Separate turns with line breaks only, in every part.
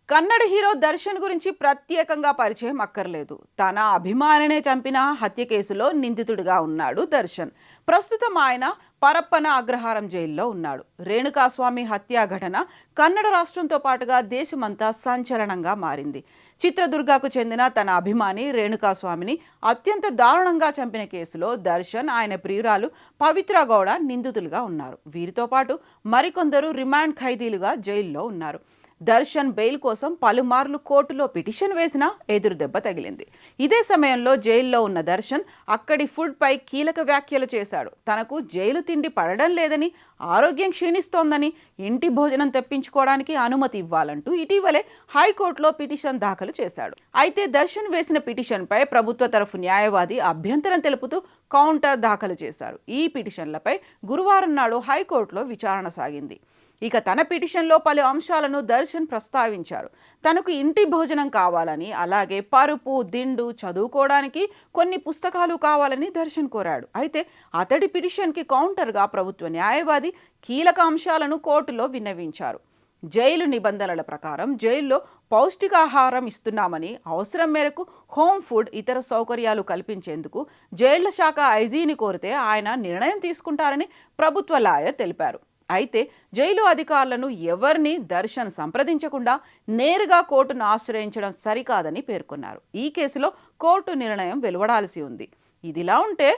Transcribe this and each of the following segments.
Kannada hero Darshan గురించి ప్రత్యేకంగా పరిచయం అక్కర్లేదు. తన అభిమానినే చంపిన హత్య కేసులో నిందితుడిగా ఉన్నాడు దర్శన్. ప్రస్తుతం ఆయన పరప్పన అగ్రహారం జైల్లో ఉన్నాడు. రేణుకాస్వామి హత్య ఘటన కన్నడ రాష్ట్రంతో పాటుగా దేశమంతా సంచలనంగా మారింది. చిత్రదుర్గకు చెందిన తన అభిమాని రేణుకాస్వామిని అత్యంత దారుణంగా చంపిన కేసులో దర్శన్, ఆయన ప్రియురాలు పవిత్ర గౌడ నిందితులుగా ఉన్నారు. వీరితో పాటు మరికొందరు రిమాండ్ ఖైదీలుగా జైల్లో ఉన్నారు. దర్శన్ బెయిల్ కోసం పలుమార్లు కోర్టులో పిటిషన్ వేసినా ఎదురు దెబ్బ తగిలింది. ఇదే సమయంలో జైల్లో ఉన్న దర్శన్ అక్కడి ఫుడ్ పై కీలక వ్యాఖ్యలు చేశాడు. తనకు జైలు తిండి పడడం లేదని, ఆరోగ్యం క్షీణిస్తోందని, ఇంటి భోజనం తెప్పించుకోవడానికి అనుమతి ఇవ్వాలంటూ ఇటీవలే హైకోర్టులో పిటిషన్ దాఖలు చేశాడు. అయితే దర్శన్ వేసిన పిటిషన్పై ప్రభుత్వ తరఫు న్యాయవాది అభ్యంతరం తెలుపుతూ కౌంటర్ దాఖలు చేశారు. ఈ పిటిషన్లపై గురువారం నాడు హైకోర్టులో విచారణ సాగింది. ఇక తన పిటిషన్లో పలు అంశాలను దర్శన్ ప్రస్తావించారు. తనకు ఇంటి భోజనం కావాలని, అలాగే పరుపు, దిండు, చదువుకోవడానికి కొన్ని పుస్తకాలు కావాలని దర్శన్ కోరాడు. అయితే అతడి పిటిషన్కి కౌంటర్గా ప్రభుత్వ న్యాయవాది కీలక అంశాలను కోర్టులో విన్నవించారు. జైలు నిబంధనల ప్రకారం జైల్లో పౌష్టికాహారం ఇస్తున్నామని, అవసరం మేరకు హోమ్ ఫుడ్, ఇతర సౌకర్యాలు కల్పించేందుకు జైళ్ల శాఖ ఐజీని కోరితే ఆయన నిర్ణయం తీసుకుంటారని ప్రభుత్వ లాయర్ తెలిపారు. అయితే జైలు అధికారులను ఎవరిని దర్శన్ సంప్రదించకుండా నేరుగా కోర్టును ఆశ్రయించడం సరికాదని పేర్కొన్నారు. ఈ కేసులో కోర్టు నిర్ణయం వెలువడాల్సి ఉంది. ఇదిలా ఉంటే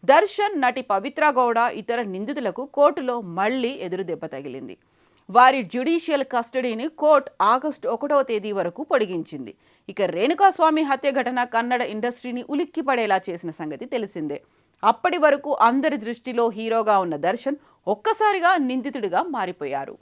దర్శన్, నటి పవిత్ర గౌడ, ఇతర నిందితులకు కోర్టులో మళ్లీ ఎదురు దెబ్బ తగిలింది. వారి జ్యుడిషియల్ కస్టడీని కోర్టు ఆగస్టు 1వ తేదీ వరకు పొడిగించింది. ఇక రేణుకాస్వామి హత్య ఘటన కన్నడ ఇండస్ట్రీని ఉలిక్కిపడేలా చేసిన సంగతి తెలిసిందే. అప్పటి వరకు అందరి దృష్టిలో హీరోగా ఉన్న దర్శన్ ఒక్కసారిగా నిందితుడిగా మారిపోయారు.